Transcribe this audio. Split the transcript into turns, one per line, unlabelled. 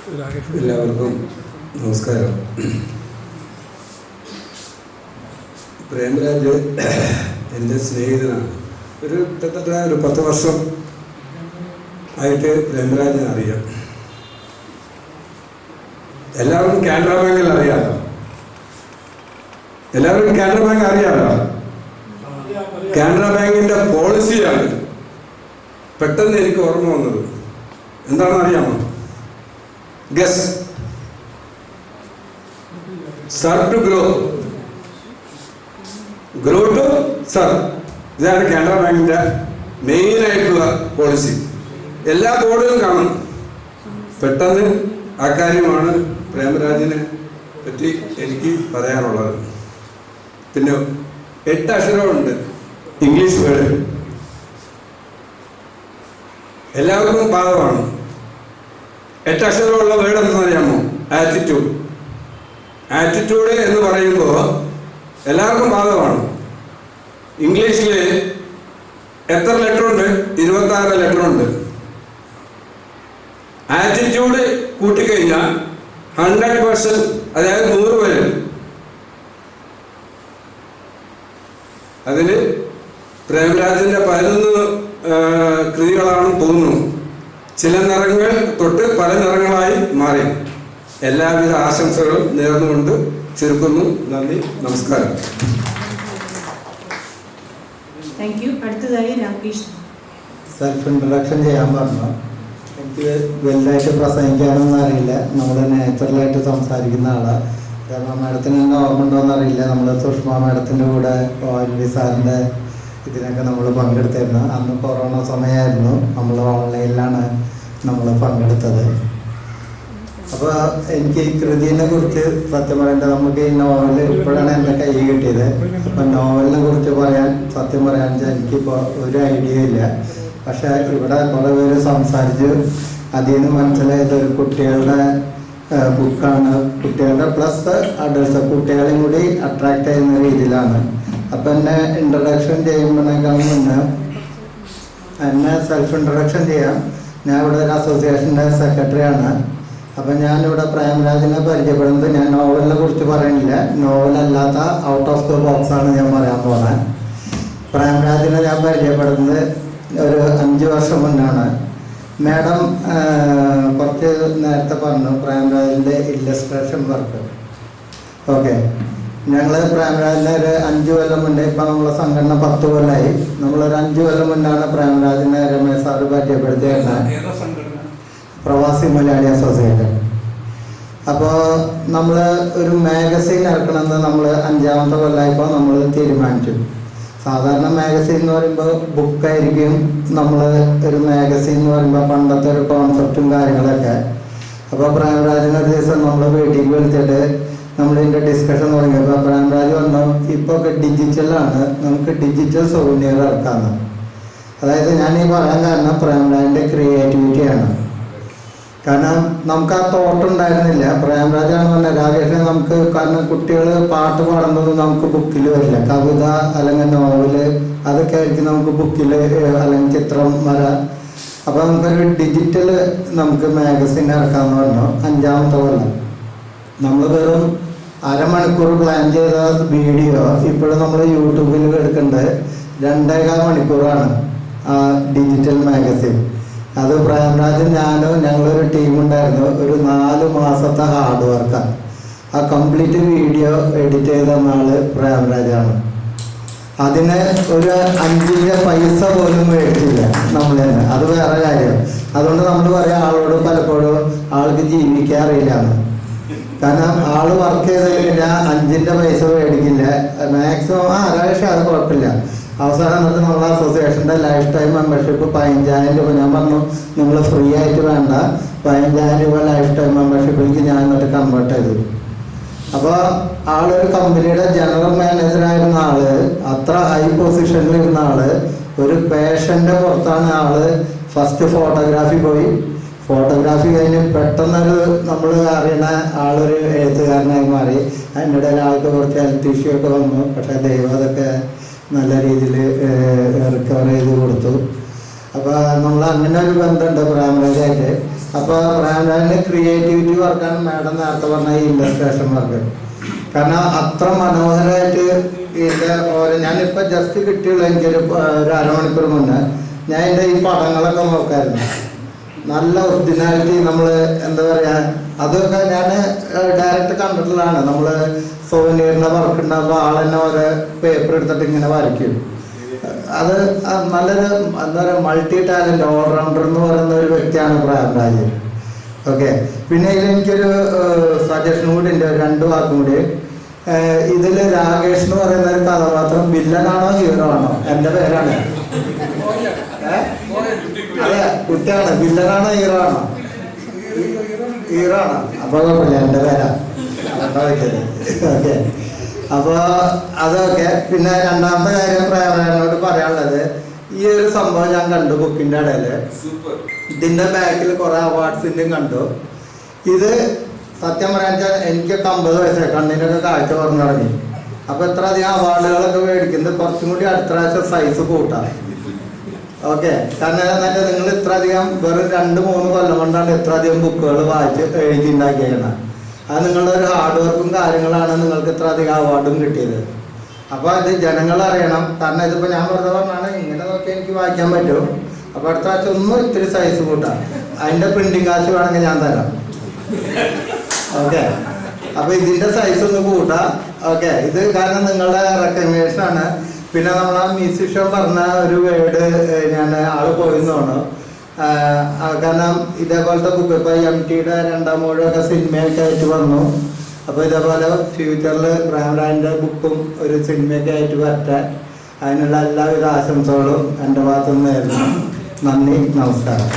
എല്ലാവർക്കും നമസ്കാരം. പ്രേംരാജ് എൻ്റെ സ്നേഹിതനാണ്. ഒരു 10 വർഷം ആയിട്ട് പ്രേംരാജിനെ അറിയാം. എല്ലാവർക്കും കാനറ ബാങ്കിൽ അറിയാമോ? എല്ലാവർക്കും കാനറ ബാങ്ക് അറിയാമോ? കാനറ ബാങ്കിൻ്റെ പോളിസിയാണ് പെട്ടെന്ന് എനിക്ക് ഓർമ്മ വന്നത്. എന്താണെന്ന് അറിയാമോ? Guess sir to grow, grow to sir. ഇതാണ് കാനറ ബാങ്കിന്റെ മെയിൻ ആയിട്ടുള്ള പോളിസി. എല്ലാ ബോർഡിലും കാണും. പെട്ടെന്ന് ആ കാര്യമാണ് പ്രേംരാജിനെ പറ്റി എനിക്ക് പറയാനുള്ളത്. പിന്നെ 8 അക്ഷരമുണ്ട് ഇംഗ്ലീഷ് വേർഡ്. എല്ലാവർക്കും ബാധകമാണ്. 8 അക്ഷരമുള്ള വേർഡ് എന്താണെന്ന് അറിയാമോ? ആറ്റിറ്റ്യൂഡ്. ആറ്റിറ്റ്യൂഡ് എന്ന് പറയുമ്പോൾ എല്ലാവർക്കും ബാധകമാണ്. ഇംഗ്ലീഷിൽ എത്ര ലെറ്റർ ഉണ്ട്? 26 ലെറ്റർ ഉണ്ട്. ആറ്റിറ്റ്യൂഡ് കൂട്ടിക്കഴിഞ്ഞാൽ 100%, അതായത് 100 വരും. അതിൽ പ്രേംരാജിന്റെ 11 കൃതികളാണെന്ന് തോന്നുന്നു. ചില നിറങ്ങൾ തൊട്ട് പല നിറങ്ങളായി മാറി. എല്ലാവിധ ആശംസകളും നേർന്നുകൊണ്ട് ചുരുക്കുന്നു. നന്ദി, നമസ്കാരം.
അടുത്തതായി രാകേഷ്.
സെൽഫ് ഇൻട്രൊഡക്ഷൻ ചെയ്യാൻ പറഞ്ഞു. എനിക്ക് വലുതായിട്ട് പ്രസംഗിക്കാനൊന്നും അറിയില്ല. നമ്മൾ നാച്ചുറലായിട്ട് സംസാരിക്കുന്ന ആളാണ്. കാരണം മാഡത്തിന് തന്നെ ഓർമ്മ ഉണ്ടോയെന്ന് അറിയില്ല. നമ്മൾ സുഷ്മ മാഡത്തിൻ്റെ കൂടെ OLV സാറിൻ്റെ ഇതിനൊക്കെ നമ്മൾ പങ്കെടുത്തിരുന്നു. അന്ന് കൊറോണ സമയമായിരുന്നു. നമ്മൾ ഓൺലൈനിലാണ് നമ്മൾ പങ്കെടുത്തത്. അപ്പോൾ എനിക്ക് ഈ കൃതിയെ കുറിച്ച് സത്യം പറയേണ്ടത്, നമുക്ക് ഈ നോവൽ ഇപ്പോഴാണ് എൻ്റെ കൈ കിട്ടിയത്. അപ്പം നോവലിനെ കുറിച്ച് സത്യം പറയാൻ വെച്ചാൽ എനിക്കിപ്പോൾ ഒരു ഐഡിയ ഇല്ല. പക്ഷേ ഇവിടെ കുറേ പേര് സംസാരിച്ച് അതിൽ നിന്ന് മനസ്സിലായത് ഒരു കുട്ടികളുടെ ബുക്കാണ്. കുട്ടികളുടെ പ്ലസ് അഡൾട്ട്സ്, കുട്ടികളെയും കൂടി അട്രാക്ട് ചെയ്യുന്ന രീതിയിലാണ്. അപ്പം എന്നെ ഇൻട്രൊഡക്ഷൻ ചെയ്യുമ്പോഴേക്കാൾ മുന്നേ എന്നെ സെൽഫ് ഇൻട്രൊഡക്ഷൻ ചെയ്യാം. ഞാൻ ഇവിടെ ഒരു അസോസിയേഷൻ്റെ സെക്രട്ടറിയാണ്. അപ്പം ഞാനിവിടെ പ്രേംരാജിനെ പരിചയപ്പെടുന്നത്, ഞാൻ നോവലിനെ കുറിച്ച് പറയുന്നില്ല, നോവലല്ലാത്ത ഔട്ട് ഓഫ് ദ ബോക്സാണ് ഞാൻ പറയാൻ പോകുന്നത്. പ്രേംരാജിനെ ഞാൻ പരിചയപ്പെടുന്നത് ഒരു 5 വർഷം മുന്നാണ്. മാഡം കുറച്ച് നേരത്തെ പറഞ്ഞു പ്രേംരാജിൻ്റെ ഇല്ലസ്ട്രേഷൻ വർക്ക്. ഓക്കെ, ഞങ്ങൾ പ്രേംരാജിനെ ഒരു 5 കൊല്ലം മുന്നേ, ഇപ്പം നമ്മളെ സംഘടന 10 കൊല്ലമായി. നമ്മളൊരു 5 കൊല്ലം മുന്നാണ് പ്രേംരാജിനെ രമേശ് സാറ് പരിചയപ്പെടുത്തിയിരുന്നത്, പ്രവാസി മലയാളി അസോസിയേഷൻ. അപ്പോൾ നമ്മൾ ഒരു മാഗസീൻ ഇറക്കണമെന്ന് നമ്മൾ 5ാമത്തെ കൊല്ലമായപ്പോൾ നമ്മൾ തീരുമാനിച്ചു. സാധാരണ മാഗസീൻ എന്ന് പറയുമ്പോൾ ബുക്കായിരിക്കും. നമ്മൾ ഒരു മാഗസീൻ എന്ന് പറയുമ്പോൾ പണ്ടത്തെ ഒരു കോൺസെപ്റ്റും കാര്യങ്ങളൊക്കെ. അപ്പോൾ പ്രേംരാജിന് ഒരു ദിവസം നമ്മൾ വീട്ടിൽ വിളിച്ചിട്ട് നമ്മളിതിൻ്റെ ഡിസ്കഷൻ തുടങ്ങിയപ്പോൾ പ്രേംരാജ് പറഞ്ഞു, ഇപ്പോൾ ഒക്കെ ഡിജിറ്റലാണ്, നമുക്ക് ഡിജിറ്റൽ സോവനിയർ ഇറക്കാമെന്ന്. അതായത് ഞാൻ ഈ പറയാൻ കാരണം പ്രേംരാജിൻ്റെ ക്രിയേറ്റിവിറ്റിയാണ്. കാരണം നമുക്ക് ആ തോട്ട് ഉണ്ടായിരുന്നില്ല. പ്രേംരാജാണ് പറഞ്ഞത്, രാകേഷിനെ നമുക്ക്, കാരണം കുട്ടികൾ പാട്ട് പാടുന്നതും നമുക്ക് ബുക്കിൽ വരില്ല. കവിത അല്ലെങ്കിൽ നോവല് അതൊക്കെ ആയിരിക്കും നമുക്ക് ബുക്കിൽ, അല്ലെങ്കിൽ ചിത്രം വരാം. അപ്പോൾ നമുക്കൊരു ഡിജിറ്റൽ നമുക്ക് മാഗസിൻ ഇറക്കാമെന്ന് പറഞ്ഞു. 5ാമത്തെ കൊല്ലം നമ്മൾ വെറും അരമണിക്കൂർ പ്ലാൻ ചെയ്ത വീഡിയോ ഇപ്പോഴും നമ്മൾ യൂട്യൂബിൽ എടുക്കേണ്ടത് 2.25 മണിക്കൂറാണ് ആ ഡിജിറ്റൽ മാഗസിൻ. അത് പ്രേംരാജും ഞാനും ഞങ്ങളൊരു ടീമുണ്ടായിരുന്നു. ഒരു 4 മാസത്തെ ഹാർഡ് വർക്കാണ്. ആ കംപ്ലീറ്റ് വീഡിയോ എഡിറ്റ് ചെയ്ത ആള് പ്രേംരാജാണ്. അതിന് ഒരു 5 പൈസ പോലും മേടിച്ചില്ല നമ്മൾ തന്നെ. അത് വേറെ കാര്യം. അതുകൊണ്ട് നമ്മൾ പറയാം ആളോട് പലപ്പോഴും ആൾക്ക് ജീവിക്കാൻ അറിയില്ലാന്ന്. കാരണം ആള് വർക്ക് ചെയ്ത് കഴിഞ്ഞാൽ 5 പൈസ മേടിക്കില്ല. മാക്സിമം ആരാഴ്ച അത് കുഴപ്പമില്ല. അവസാനം എന്നിട്ട് നമ്മൾ അസോസിയേഷൻ്റെ ലൈഫ് ടൈം മെമ്പർഷിപ്പ് 15,000 രൂപ. ഞാൻ പറഞ്ഞു നിങ്ങൾ ഫ്രീ ആയിട്ട് വേണ്ട, 15,000 രൂപ ലൈഫ് ടൈം മെമ്പർഷിപ്പിലേക്ക് ഞാൻ എന്നിട്ട് കൺവേർട്ട് ചെയ്തു. അപ്പോൾ ആളൊരു കമ്പനിയുടെ ജനറൽ മാനേജറായിരുന്ന ആള്, അത്ര ഹൈ പൊസിഷനിലിരുന്ന ആള്, ഒരു പേഷ്യൻ്റെ പുറത്താണ് ആള് ഫസ്റ്റ് ഫോട്ടോഗ്രാഫി പോയി. ഫോട്ടോഗ്രാഫി കഴിഞ്ഞ് പെട്ടെന്നൊരു നമ്മൾ അറിയണ ആളൊരു എഴുത്തുകാരനായി മാറി. അതിൻ്റെ ഇടയിൽ ആൾക്ക് കുറച്ച് ഹെൽത്ത് ഇഷ്യൂ ഒക്കെ വന്നു. പക്ഷേ ദൈവം അതൊക്കെ നല്ല രീതിയിൽ റിക്കവർ ചെയ്ത് കൊടുത്തു. അപ്പോൾ നമ്മൾ അങ്ങനെ ഒരു ബന്ധമുണ്ട് പ്രേംരാജായിട്ട്. അപ്പോൾ പ്രേംരാജിൻ്റെ ക്രിയേറ്റിവിറ്റി വർക്കാണ് മാഡം നേരത്തെ പറഞ്ഞ ഈ ഇല്ലസ്ട്രേഷൻ വർക്ക്. കാരണം അത്ര മനോഹരമായിട്ട് ഇതിൻ്റെ ഓരോ ഞാനിപ്പോൾ ജസ്റ്റ് കിട്ടിയുള്ളൂ എനിക്കൊരു അരമണിക്കൂർ മുന്നേ ഞാൻ എൻ്റെ ഈ പടങ്ങളൊക്കെ നോക്കായിരുന്നു. നല്ല ഒറിജിനാലിറ്റി നമ്മൾ എന്താ പറയുക അതൊക്കെ ഞാൻ ഡയറക്റ്റ് കണ്ടിട്ടുള്ളതാണ്. നമ്മൾ സോനിയറിൻ്റെ വർക്ക് ഉണ്ടാകുമ്പോൾ ആളെന്നെ ഓരോ പേപ്പർ എടുത്തിട്ട് ഇങ്ങനെ വരയ്ക്കും. അത് നല്ലൊരു എന്താ പറയുക മൾട്ടി ടാലൻറ്റ് ഓൾറൗണ്ടർ എന്ന് പറയുന്ന ഒരു വ്യക്തിയാണ് പ്രേംരാജ്. ഓക്കെ, പിന്നെ ഇതിലെനിക്കൊരു സജഷൻ കൂടി ഉണ്ട്, 2 വാക്കും കൂടി. ഇതിൽ രാകേഷ് എന്ന് പറയുന്ന ഒരു കഥാപാത്രം വില്ലനാണോ ഹീറോ ആണോ? എൻ്റെ പേരാണ്. അതെ, കുട്ടിയാണ്. വില്ലനാണോ ഹീറോ ആണോ? ഹീറോ ആണോ? അപ്പോൾ കുഴപ്പമില്ല, എൻ്റെ പേരാണ്. ഓക്കെ, അപ്പോൾ അതൊക്കെ. പിന്നെ രണ്ടാമത്തെ കാര്യം പ്രേംരാജിനോട് പറയാനുള്ളത്, ഈ ഒരു സംഭവം ഞാൻ കണ്ടു ബുക്കിൻ്റെ ഇടയിൽ. ഇതിൻ്റെ ബാക്കിൽ കുറേ അവാർഡ്സിൻ്റെയും കണ്ടു. ഇത് സത്യം പറയാൻ വെച്ചാൽ എനിക്കൊക്കെ 50 വയസ്സായി, കണ്ണിനൊക്കെ കാഴ്ച കുറഞ്ഞു തുടങ്ങി. അപ്പോൾ ഇത്ര അധികം അവാർഡുകളൊക്കെ മേടിക്കുന്നത് കുറച്ചും കൂടി അടുത്ത പ്രാവശ്യം സൈസ് കൂട്ടാം. ഓക്കെ, കാരണം എന്നിട്ട് നിങ്ങൾ ഇത്ര അധികം വെറും 2-3 കൊല്ലം കൊണ്ടാണ് ഇത്ര അധികം ബുക്കുകൾ വായിച്ച് എഴുതി ഉണ്ടാക്കിയത്. അത് നിങ്ങളുടെ ഒരു ഹാർഡ് വർക്കും കാര്യങ്ങളാണ് നിങ്ങൾക്ക് ഇത്ര അധികം അവാർഡും കിട്ടിയത്. അപ്പോൾ ഇത് ജനങ്ങൾ അറിയണം. കാരണം ഇതിപ്പോൾ ഞാൻ വെറുതെ പറഞ്ഞാണ് ഇങ്ങനെ നോക്കി എനിക്ക് വായിക്കാൻ പറ്റും. അപ്പോൾ അടുത്ത പ്രാവശ്യം ഒന്നും ഇത്തിരി സൈസ് കൂട്ടാം. അതിൻ്റെ പ്രിൻറ്റിങ് കാശ് വേണമെങ്കിൽ ഞാൻ തരാം. ഓക്കെ, അപ്പോൾ ഇതിൻ്റെ സൈസ് ഒന്ന് കൂട്ടാം. ഓക്കെ, ഇത് കാരണം നിങ്ങളുടെ റെക്കഗ്നേഷനാണ്. പിന്നെ നമ്മൾ ആ മ്യൂസിഷ്യൻ പറഞ്ഞ ഒരു വേർഡ് ഞാൻ ആള് പോയിന്നാണ്. കാരണം ഇതേപോലത്തെ ബുക്ക് ഇപ്പോൾ MTയുടെ 2ാം മൂഴൊക്കെ സിനിമയൊക്കെ ആയിട്ട് വന്നു. അപ്പോൾ ഇതേപോലെ ഫ്യൂച്ചറിൽ പ്രേംരാജിൻ്റെ ബുക്കും ഒരു സിനിമയൊക്കെ ആയിട്ട് വരട്ടെ. അതിനുള്ള എല്ലാവിധ ആശംസകളും എൻ്റെ ഭാഗത്തുനിന്ന് നേരുന്നു. നന്ദി, നമസ്കാരം.